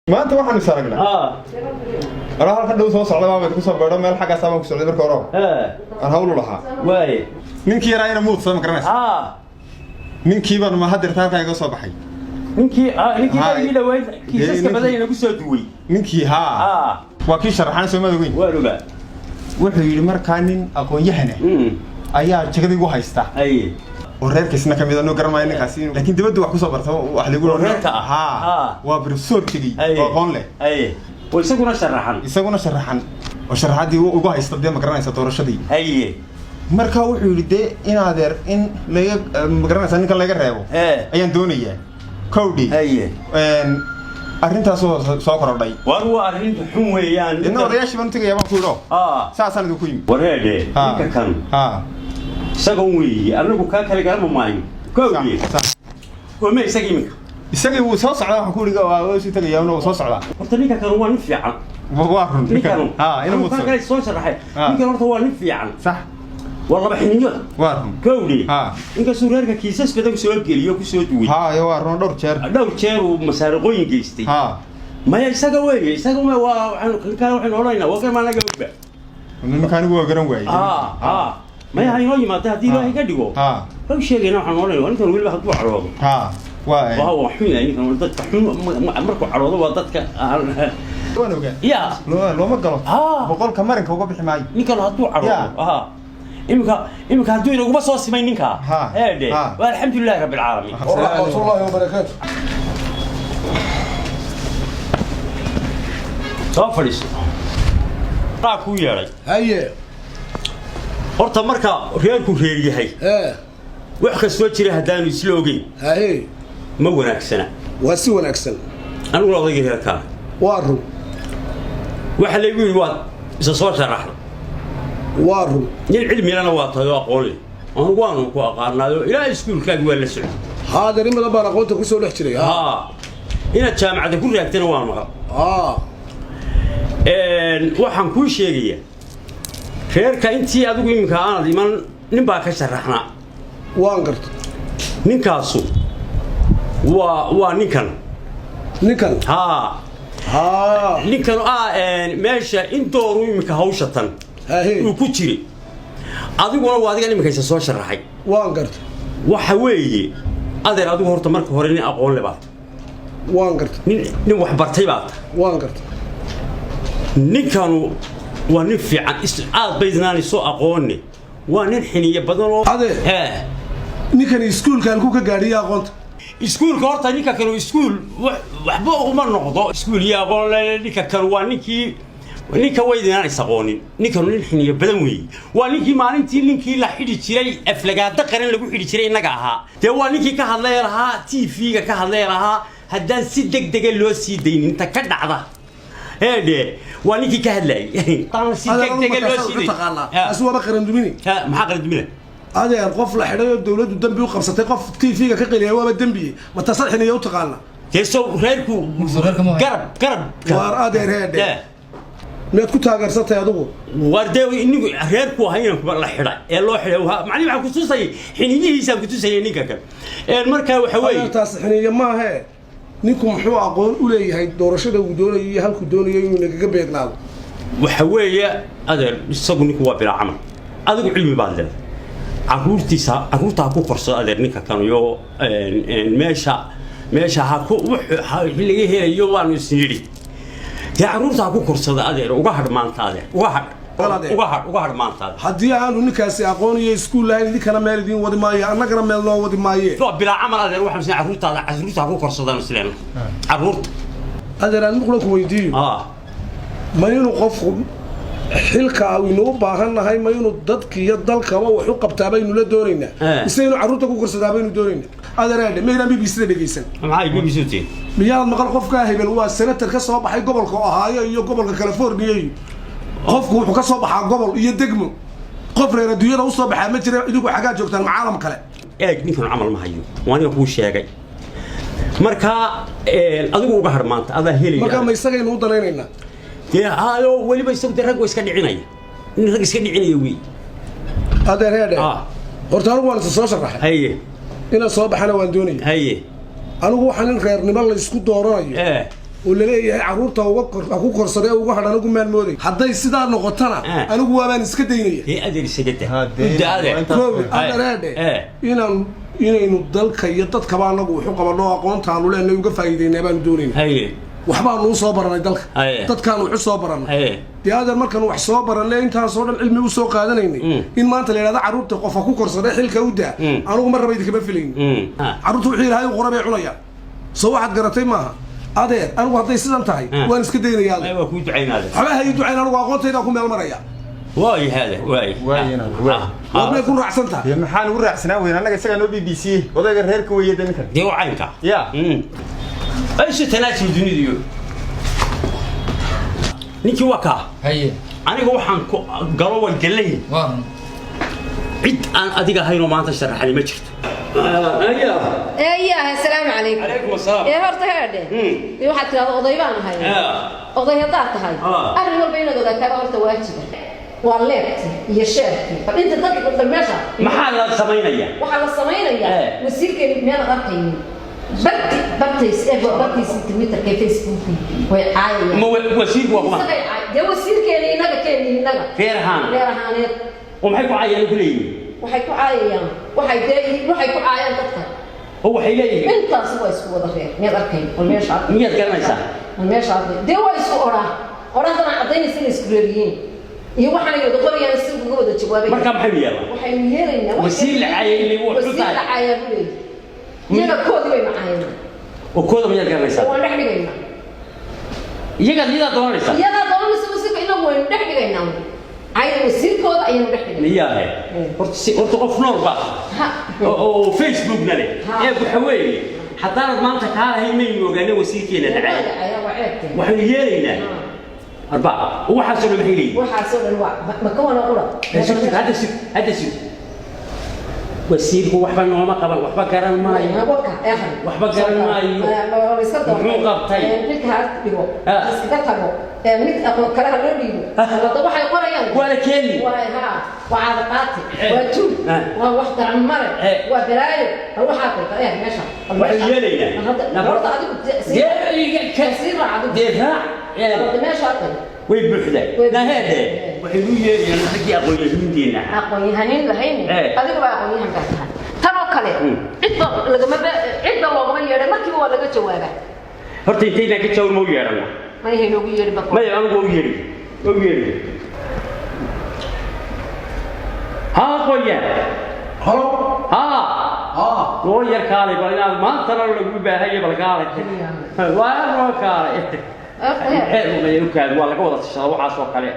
ما أنت واحد يسارقنا أنا هالحد لو توصل على ما بتكسر بدر ما الحاجة سامك سعودي بركورو أنا هقوله لها واي من كي رأينا موت سامك رناس من كي بنا ما حد رتاح كان يقص بحي من كي بقى لو وين كيسك بدأنا نقص دوي من كي ها وكي شرحنا سوما دوين وروبا وحي مركانين أكون يهنا أيها شكلي وهايستا أي ورير كيسنا كم إذا نقرأ ما إنك حسين لكن تبدو وحكو صبرته وأهل يقولون ها وبرسول تجي وقون له أي ويسقون شرحان وشرحاتي وجوه يستخدم مقرنة ستورة شديد أي مركا وحيد إن هذا إن لا مقرنة سنك لا يجربه أيان دونية كودي أي أرنت سوكر الله وهو أرنت حمويان إنه رياش من تيجي يا مفروض ساسا ندوكين ورهده كان سقوي أنا بكاك اللي قال ماي كودي وما يسقي منك يسقي وصوص على حكولي جوا تيجي يوم وصوص على قلت كان هو نفيع وارن أنا بكاك اللي صوص راح كان هو نفيع صح والله بحنينه وارن كودي إنك سوريرك كيسس بدك سؤال قليل وكسودوي يا وارن دور شير ومسارقين جيستي ما يسقي ما كانوا حين ورانا وكان ما نجا بقى إنه كانوا جوا جرام وعي ما يهاي ما تهدي له هيك دقوا كل شيء جينا حين ورانا وأنت نقول له هتبوع عروضه وهو حين يعني كانوا ضدك حين مركوا عروضه وضدك وين وجا يا لو ما قلت بقول كمرن كوجا بحماي نيكال هتبوع عروضه إمك هدوي لو بس وصي نينكا هذا والحمد لله رب العالمين ورحمة الله وبركاته صافريس راكو ياراي هيا horta marka reerku reer yahay wax ka soo jira hadaan isloogay هاي ma wanaagsana waa si wanaagsan anigu odayga reerka waa run waxa la yiri waa isa soo sharaxdo waa run nin cilmiyana waa tahay aqoon leh waanu ku aqaanayo ilaa iskuulkaaga waa la socday hada rimada baan aqoonta ku soo dhex jiray ina jaamacada ku raagtana waa maqal waxaan ku sheegayaa reerka intii adigu imika aan iman nin baa ka sharaxna waan garto ninkaasu waa ninkan ninkan meesha intooru imika hawshatan uu ku jiray adiguna waa adiga imika isa soo sharaxay waan garto waxa weeye adeer adigu horta marka hore nin aqoon leh baad waan garto nin wax bartay baad waan garto ninkanu waa nin fiican aad baydnaan soo aqoonni waa nin xiniye badan oo ninkan iskuulka halku ka gaadhiya aqoonta iskuulka horta ninka kale iskuul waxba uma noqdo iskuul iyo aqoon ninka kale waa ninka waydnaan aqoonin ninkan nin xiniye badan weey waa ninkii ninkii la xidhi jiray aflagaada qaran lagu xidhi jiray inaga ahaa de waa ninkii ka hadlay lahaa TV-ga ka hadlay lahaa haddaan si degdeg loo sii daynin inta ka dhacda هذا وانيكي كهلاي طبعا سيدك تقول سيدي اسوا بقرن دمني ما قرن دمني هذا القف لا خدايو دولته دنبي وقبسته قف تي فيغا كقليا waa دنبي ما تصلحنا يو تقالنا كيسو ريركو قرب وار ادير هذا ميد ku taageersatay adigu wardeewi inigu reerku hayna ku la xidhay ee loo xidhay macni waxa ku tusay xiniyihiisa ku tusay ninka kan marka waxa weeye taas xiniye ma aha ninku muxuu aqoon u leeyahay doorashada uu doonayo halku doonayo inuu naga beegnaado waxa weeye adeer isagu ninku waa bila camal adigu cilmi baad leedahay caruurta ku korso adeer ninka kan iyo meesha ha ku laga helayo waan isniri ya caruurta ku korsada adeer uga hadmaanta adeer uga hadmaanta haddii aanu ninkaasi aqoon iyo iskuul lahayn idin meel idin wadi maayo annagana meel loo wadi maayo bila camal adeer waxaan si caruurta ku korsadaan islaan caruurta adeer aan muqlo ku weydiiyo ma inuu qofku xilka inuu baahannahay ma inuu dadka iyo dalkaba wax u qabtaa baynu la doonaynaa isla inuu caruurta ku korsadaa baynu doonaynaa adeeraade ma inaan BBC dhageysan maxay BBC tii miyaad maqal qofka hebel waa senator ka soo baxay gobolka Ohio iyo gobolka California qofku wuxuu ka soo baxaa gobol iyo degmo qof reer adduunyada u soo baxaa ma jira idigu xagaa joogtaan caalam kale ninkan amal ma hayo waan ku sheegay marka adigu uga harmaanta adaa helay marka ma isaga inuu danaynayna haayo waliba isagu rag iska dhicinaya in rag iska dhicinaya wi adeer horta anigu waan soo sharaxay haye ina soo baxana waan doonay haye anigu waxaan in reernimo la isku dooranayo ولا ليه عروضته وقر أكو كرسي أو واحد أنا أقول مال مودي حتى يصير نقطنا أنا أقول أنا نسكتيني هي أدري سكتة أنا رادي إنه ضل خيطت كمان نقول حقا الله أقوم تعالوا لأنه يوقف فايدين يبان دورين وحبا نو صبرنا دلك dad kan wax soo baran diyaada markan wax soo baran lee inta soo dhan cilmi u soo qaadanayni in maanta la yiraahdo caruurta qof ku korsaday xilka u daa anigu mar rabaydi kama filayn caruurtu wixii ilaahay qorabay cunaya soo waxaad garatay maaha adeer anigu haday sidan tahay waan iska daynayaa waa ku ducaynaada waxa hay ducayn anigu aqoontayda ku meel maraya واي هذا واي ما يكون رعسنتها يا محان ورعسنا وين انا اسغا نو بي بي سي ودayga reerka weeyada ninka دي وعينك يا ايش تناسي الدنيا نيكي وكا هي aniga waxaan ku galo wal galay cid aan adiga hayno maanta sharaxay ma jirto ايه السلام عليكم عليكم السلام ايه horta heerde iyo waxa tiraado oday baan ahay oday hadaad tahay arrin walba inaad ogaataa horta waajiba waa leebti iyo sheerti inta dadka meesha maxaa la sameynaya waxa la sameynaya wasiirkeena meel arkay bartiis Twitter ka Facebook way caayay ma wasiir waa de wasiirkeena inaga keeninaga feerahaaneed waxay ku caayeen kuleeyeen waxay ku caayayaan waxay ku caayaan dadka oo waxay leeyihiin intaas waa isku wada reer meel arkay meesha miyaad garanaysaa meesha de waa isku oradana cadaynaysa in isku reeriyeen iyo waxaan yidhi qoriyaan si ugu wada jawaabay marka maxay yeelan waxay yeelanaa wasiir la caayay wuxuu tahay wasiir la caayay iyaga koodi way macaayeen oo kooda miyaad garanaysaa waan dhex dhigaynaa iyaga doonaysaa wasiirka inagu waan dhex dhigaynaa ayay wasiirkooda ayaan dhex dhigaynaa niyahay horta qof nool ba oo Facebook nale ee waxa weeye haddana maanta ka haynay moogaane wasiirkeena dhacay waxay yeelaynaa أربعة وحاسون محيلين وحاسون الوعد مكون أقوله هذا سيف والسيف هو وحبا وما قبل وحبا كرم ماي وحبا كرم ماي محمود قبطي نك هاد بيرو بس كده كرو نك أقول كلام لولي لا طبعا يقول يعني ولا كلي وها وعادقاتي وتوب وواحد عمرة وبرايو روح عطي إيه ماشى وحيلينا نبرت عدو كثير عدو دفاع ماشى عطي ويبحده لا هذا وحلوية يعني حكي أقول دينا أقول هنين لهين هذا هو أقول هنكا ترى كلام عدة لما عدة والله يا ما كي هو لقى جوابه هرتي تينا كتشاور مو يارنا ما هي لو يجري بقى ما أنا مو يجري ها قوية ها لو يركالي بقى ما ترى لو بيبقى هي بالكالي وين كالي وكان والله قوة الشهوة وعاصوا عليه.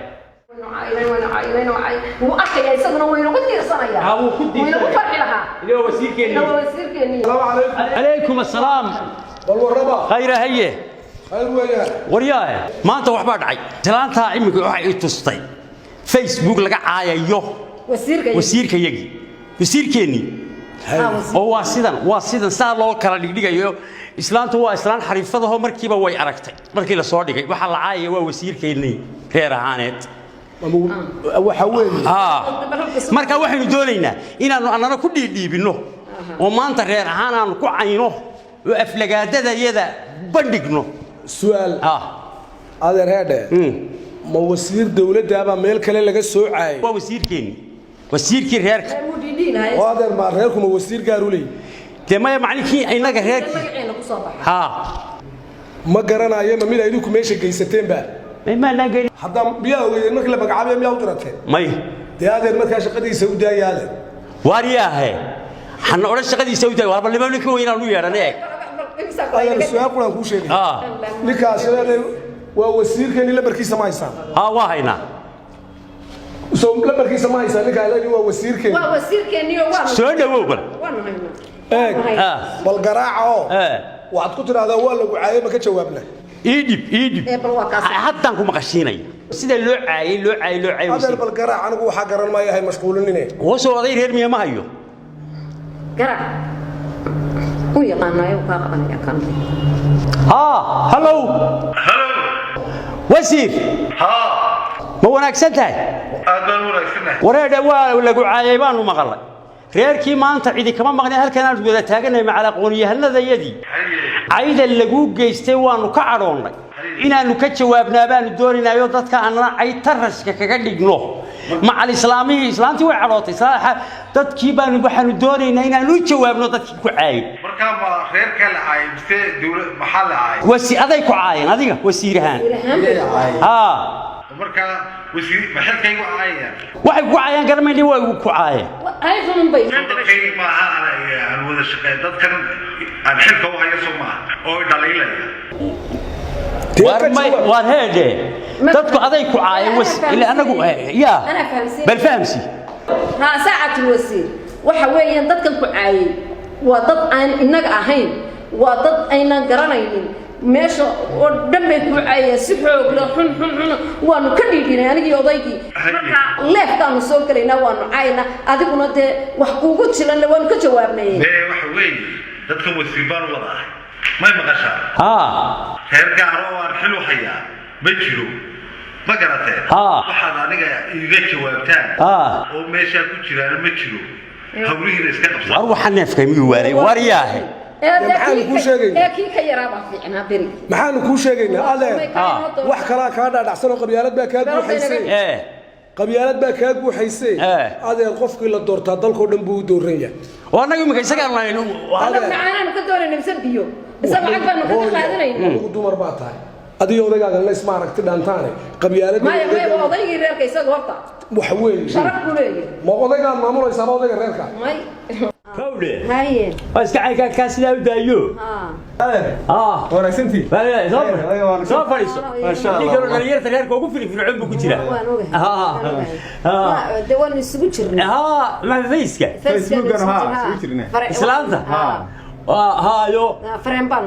وأخي يسمونه وينو كنتي صنايع. هو كنتي. وينو فرح لها. اللي هو وزير كني. اللي هو وزير كني. السلام عليكم. عليكم السلام. والوربا. خير هي. خير وياه. ورياه ما أنت وحباد عي. سلامتها عمك وحي تستي. فيسبوك لقى عايو. وزير كيجي. وزير كني. هو واسيدن صار له كلا دقيقة إسلام تو إسلام حريفته مركبة ويا عرقته مركي لصادقة وحلا عاية ووسير كيني غير هانت وحول مركا وحنا دولينا إن أنا كل دي بينه وما أنت غير هانا نكوعينه وأفلقات هذا يدا بندقنه سؤال هذا هذا ما وسير دولة ده ميل كله لقى سوء عاي ووسير كيني وسير كي غير وهذا ما غيركم وسير قالوا ما يعني كي إنك غير ما قرنا أيام ميل أيديكم إيش جيستين بقى ما نقول حتى بياو المكلا بقعبي مياو ترتين ماي هذا المكلا شقدي سوداء ياله وارياه حنا أول شقدي سوداء وهذا اللي ما نكون وين نلوي أنا هذا السؤال كلنا كوشي نكاس هذا ووسير كان يلا بركي سمايسان واهينا سو لا بركي سمايسان نكاس هذا ووسير كان سؤال ووبل بالقراعة وعد كتر هذا هو اللي وعاي ما كتجاوبنا إيدي حتى أنكم مقشيني سيدا لو عاي هذا بالقراعة أنا أقول حجر الماء هاي مشغولين وصل غير هرمي ما هيو قراعة ويا قانا يوكا قانا يا كان هلو وسيف ما وناكسنتها أدل وناكسنها وريد ولا عايبان ومغلق reerkii maanta cidi kama maqnay halkan aan wada taaganay macal aqoon-yahanadayadii cayda lagu geystay waanu ka cadhoonnay inaanu ka jawaabnaa baanu doonaynayo dadka aan ay taraska kaga dhigno macal islaantii way cadhootay dadkii baanu waxaanu doonaynaa inaanu u jawaabno dadkii ku caayay markaa ma reerka la caayay mise dawlad maxaa la caayay wasi aday ku caayeen adiga wasiirahaan markaa wasiir maxalkaygu caayayaan waxay ku caayaan garmayni way ku caayeen ayfun bay dadkaygu maaha aan wada shaqeyn dadkan aan xilka u hayo soo maaha oo dhaliilaya war heede dadku aday ku caayeen ila anagu ya bal fahamsi ha saacatul wasiir waxa weeyaan dadkan ku caayay waa dad aan inaga ahayn waa dad aynan garanaynin meesha oo dhanbay ku caayay si xoog leh xun waanu ka dhiidinay anigii odaygii marka leeftaanu soo galaynaa waanu caayna adiguna dee wax kuugu jilan waanu ka jawaabnay waxa weeye dadkan wasiir baan wada ahay may maqashaa reer gaaro oo aan xil u hayaa ma jiro ma garatee waxaad aniga iiga jawaabtaan oo meeshaa ku jiraan ma jiro hawlihiina iska qabsan war waxaan neefkay miyuu waaray war yaahay maxaanu kuu sheegaynaa kii ka yaraaba fiicnaa beri maxaanu kuu sheegaynaa adeer wax kalaa kaa dhaadhacsan oo qabyaalad baa kaa guuxaysay qabyaalad baa kaa guuxaysay adeer qofkii la doortaa dalkoo dhan buu u dooran yahay oo annaga imika isagaan lahayno macaanaanu ka doonayna mise biyo mise lacag baanu ka qaadanayna ugu dumar baa tahay adiga odaygaaga isma aragti dhaantaane qabyaalad maya odaygii reerka isaga horta wax weyn sharaf ku leeyahay ma odaygaan maamulaysaaba odayga reerka may kawle haye iska cayka sidaa u daayo wanaagsantii soo fadhiiso ninkan dhalinyarta reerka ugu firfircoon buu ku jira de waan isugu jirnaa ma fayska facebookana isugu jirnaa islaanta hayo fareen baan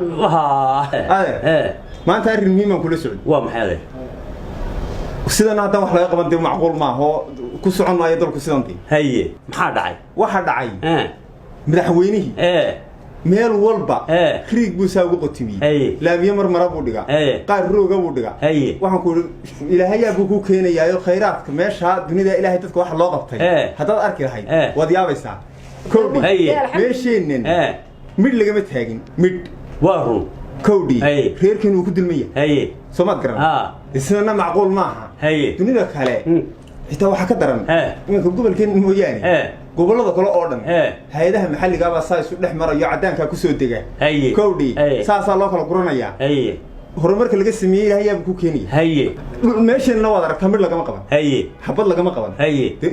maanta arrin muhiim aan kula socdo waa maxay adeer sidan haddaan wax laga qaban dee macquul maaha oo ku socon maayo dalku sidantii haye maxaa dhacay waxa dhacay madaxweynihii meel walba riig buu saa ugu qotimiyey laamiye marmara buu dhigaa qaar rooga buu dhigaa waxaan ku ilaahayaa buu ku keenayaayo khayraadka meesha dunida ilaahay dadka waxa loo qabtay haddaad arki lahayd waad yaabaysaa kowdhi meesheennan midh lagama taagin midh waa run kowdhi reerkiin uu ku dulmaya soo maad garan isna macquul maaha dunida kale xitaa waxaa ka daran iminka gobolkeen mooyaane gobollada kale oo dhan hay-adaha maxalliga baa saa isu dhex marayo caddaankaa kusoo dega kowdhi saasaa loo kala guranayaa horumarka laga sameeyey ilahayaaba ku keenaya meesheenna waad aragtaa midh lagama qaban xabad lagama qaban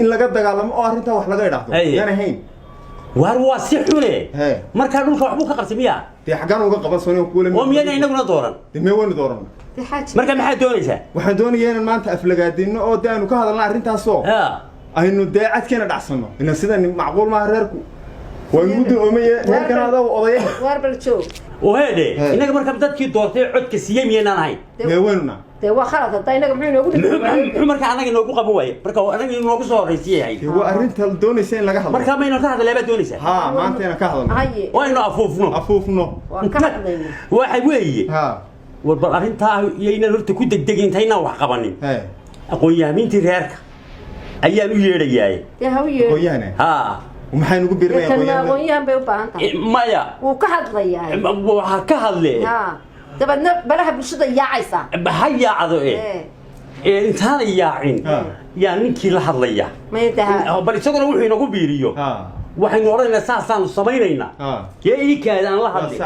in laga dagaalamo oo arrintaa wax laga idhaahdo yaan ahayn war waa si xune markaa dhulka waxbuu ka qabtay miya dee xaggaan uga qaban sooniyo kuule oo miyana inaguna dooran dee mee waynu dooran marka maxaad doonaysaa waxaan doonayaa inaan maanta aflagaadino oo dee aynu ka hadalna arrintaasoo aynu dee cadkeena dhacsanno ina sidan macquul maaha reerku waa igu duloomaye reerkana adaa odaya waar bal joog oo heedhe inaga marka dadkii doortay codka siiyey miyanaan ahayn mee waynuna dee waa khalad hadda inaga muxuu inoogu muxuu marka anaga inoogu qaban waaye marka anaga inoogu soo horraysiiyay waa arrinta doonaysa in laga hadlo marka maynu ka hadalay baad doonaysaa maanta inaan ka hadalno waynu afuufno waan ka hadlayna waxa weeye war bal arrintaa yaynan horta ku degdegin intaynaan wax qabanin aqoon-yahamiintii reerka ayaan u yeedhayaay aqoon-yahana maxay nugu biirnay aqoon-yahan bay u baahan tahay maya wuu ka hadlayaa waxa ka hadlee dabadna balaha bulshada yaacaysaa ha yaacdo intaana yaacin yaa ninkii la hadlaya bal isaguna wuxuu inagu biiriyo waxaynu odhanaynaa saasaanu samaynaynaa kee idinkaada aan la hadlin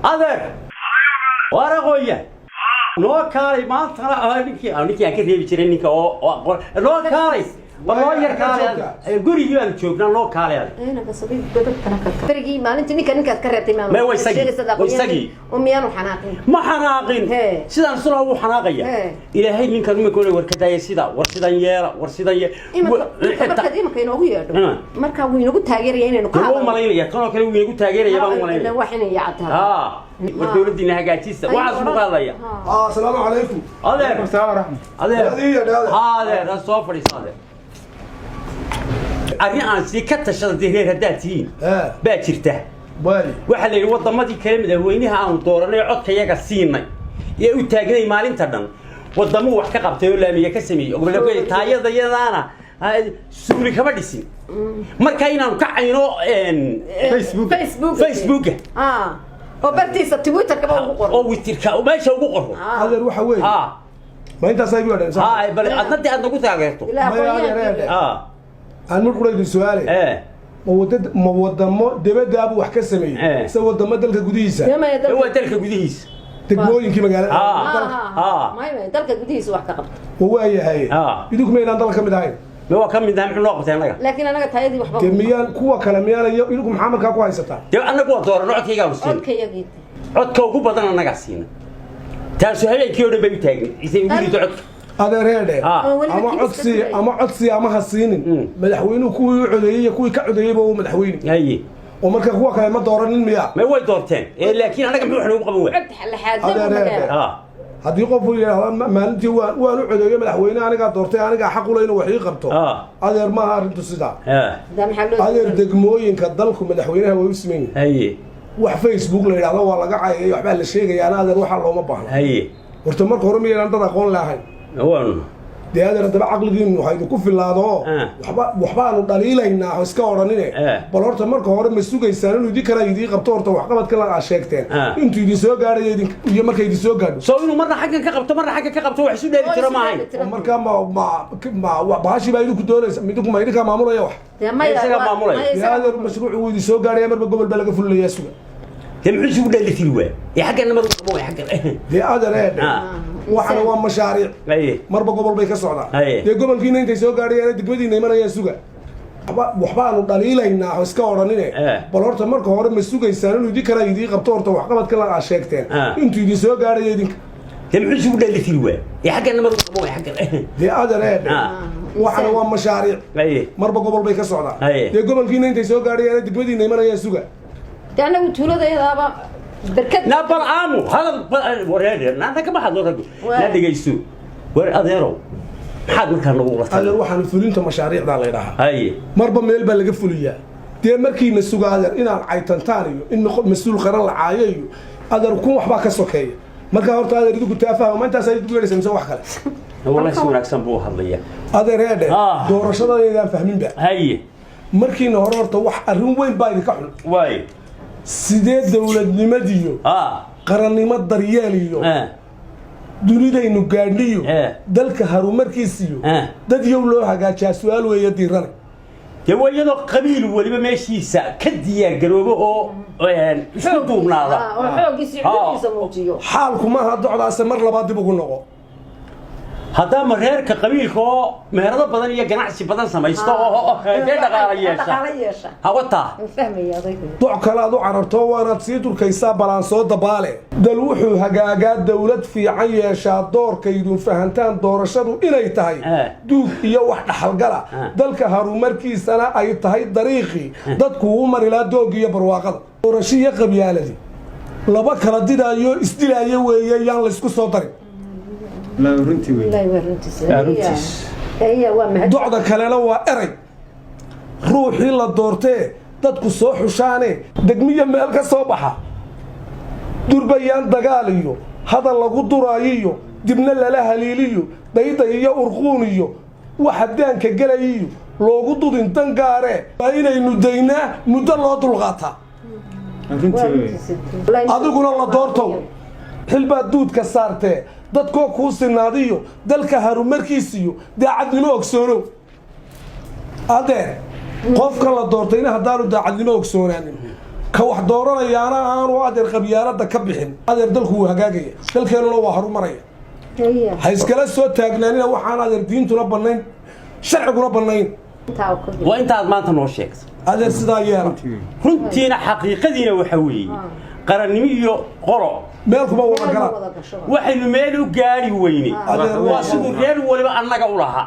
adeer waar aqooya noo kaalay maantana ninkii aan ka reebi jiray ninka oo noo kaalay والله يركال قولي يوم تشوف نو كالي أنا بصديق بدك فرقي ما أنت نيك كررتي ما ويسقي وميانو حناقين ما حناقين سيدا نصره هو حناقية إلى هاي من كانوا يقولوا وركداية سيدا ورسيدا يرا ورسيدا مركز إيه ما كانوا هو يردو مركز وينو تاجر يعني نقول هو ملاين يا كانوا وينو تاجر يا بابا ملاين لا واحد يعتها والدولة دي نها قاعدتيسة وعز مقالة يا السلام عليكم عليكم السلام ورحمة هذا الصوفر يصادق أرين أنا سكت الشغل ده هداتين باكرته waxa la yiri wadamadii kale madaxweynaha aan dooranay codka yaga siinay ee u taagnay maalinta dhan wadamo wax ka qabtay oo laamiye ka sameeyay oo lagu taayada yadaana suuli kama dhisin marka inaanu ka cayno Facebook oo bartiisa Twitter kaba ugu qoro oo Twitterka oo meesha ugu qoro adeer waxa weey ma inta sayb wadaan bal adnati aad nagu taageerto aan mar quraydo su'aale ma wadamo dibadda abu wax ka sameeyay sa wadamo dalka gudihiisa waa dalka gudihiisa degmooyinkii magaalada dalka gudihiisa wax ka qabto waa yahay idinku meelaan dalka mid ahayn ما هو كم من ذا محلو قبتين لقى لكن أنا قلت هذه وحبة كميان كوا كلاميان يلكم محمد كاكو هيستا أنا قوة دور نوع كي جالسين أوكي يا جيت عد كوكو بدنا أنا قاسين تاسو هاي كيوري بيتاعي إذا يقولي تعد هذا رياضة أما عدسي أما حسين مدحوينه كوي عدية كوي كعدية بو مدحوين هاي ومركز هو كلام دوران المياه ما هو دورتين لكن أنا قبل إحنا نبغى عد حل حاجة haddii qof uu yiraahdo maalintii waan u codeeyay madaxweynaha aniga doortay aniga xaq u leeyahay wax ii qabto adeer ma arintu sida adeer degmooyinka dalku madaxweynaha way u sameeyeen wax Facebook la yiraahdo waa laga caayay waxba la sheegayaan adeer waxa looma baahna horta marka hore miyaan dad aqoon lahayn dee adeer daba aqligiinu waxay ku filaado waxba aanu dhaliilaynaa oo iska oranine bal horta marka hore ma sugaysaan inuu idin kala idin qabto horta wax qabad kala sheegteen intuu idin soo gaaray iyo markay idin soo gaadho soo inuu marna xaggan ka qabto wax isu dheeli tiro maahay marka ma baashi baa idinku doonaysa midku ma idinka maamulaya wax isaga maamulaya adeer mashruuc uu idin soo gaaray marba gobol baa laga fulaya suga يمحي شو بدل تلوه يحكي أنا ما بقول يحكي دي أدرى وحنا وام مشاريع مربى قبل بيك الصعدة دي قبل كنا أنت سوق قاري أنا تقولي نيمان يا سوق وحبان دليل إننا حسكورانينه بلورت مرك هورم السوق يسألون ودي كلا يدي قبطورته وحقبت كلا عشاكتين أنتوا يدي سوق قاري يدي يمحي شو بدل تلوه يحكي أنا ما بقول يحكي دي أدرى وحنا وام مشاريع مربى قبل بيك الصعدة دي قبل كنا أنت سوق قاري أنا تقولي نيمان يا سوق أنا قلت له ده هذا بركة لا برعامو هذا وريدي أنا كم حد ورده لا دقيسو ورأذيرو حد مكان لو رحت هذا روح عن فلوسه مشاريع ده الله يراها هاي مربى ميل بلقى فلويا دي مركي مسوق هذا إن عيتان تاني إن مسؤول قرار العاية هذا ركون وحبا كسوكية مركا هرت هذا يدوك تافه وما أنت سيد تقول لسه مسوي حكلا والله شو نكسب بوه هذية هذا رياضة دور شذا إذا فاهمين بقى هاي مركي نهار توح الروم وين بايد كحل واي سيدات دولة نمديو قرن نمد درياليو دنيا إنه قاعديو دلك هارو مركزيو دد يولو حاجة سؤال ويديرنا يبغى يدو قبيل ولا ما ماشي سا كديا قلوبه يعني شو دوم هذا حالكم ما هاد على سمر لبعض بقول نقو هذا مرهر كقبيل كو مهرده بدن iyo ganacsi badan samaysto oo dhaqaalayeesha hawata fahmay adaygu doc kala aad u cararto waanaad sii turkaysaa balaan soo dabaale dal wuxuu hagaagaa dawlad fiican yeeshaa doorkaydun fahantaan doorashadu inay tahay duug iyo wax dhaxalgala dalka harumarkiisana ay tahay dariiqii dadku u marilaa doog iyo barwaaqada doorashiya qabyaaladi laba kala didaayo isdilaayo weeye yaan la isku soo darin لا ورنتي وين لا ورنتي هي ومهد docda kalena waa eray ruuxii la doortee dadku soo xushaane degmiya meel ka soo baxa durbayaan dagaal iyo hadal lagu duraayiyo dibna lala haliiliyo dayday iyo urquun iyo waxa daanka galayiyo loogu dudin dan gaare waa inaynu daynaa muddo loo dulqaataa adiguna la doortow xilbaad duudka saartee dadkoo kuu sinaadiyo dalka harumarkiisiyo daacadnimo ogsoonow adeer qofka la doortayna haddaanu daacadnimo ogsoonaanin ka wax dooranayaana aanu adeer qabyaalada ka bixin adeer dalku wuu hagaagaya dalkeenuna waa harumaraya ha iskala soo taagnaanina waxaan adeer diintuna bannayn sharciguna bannayn waa intaad maanta noo sheegto adeer sidaa yeela runtiina xaqiiqadiina waxa weeye qarannimo iyo qoro meel kuma wada galaan waxaynu meel u gaari weyne waa siduu reer waliba annaga u lahaa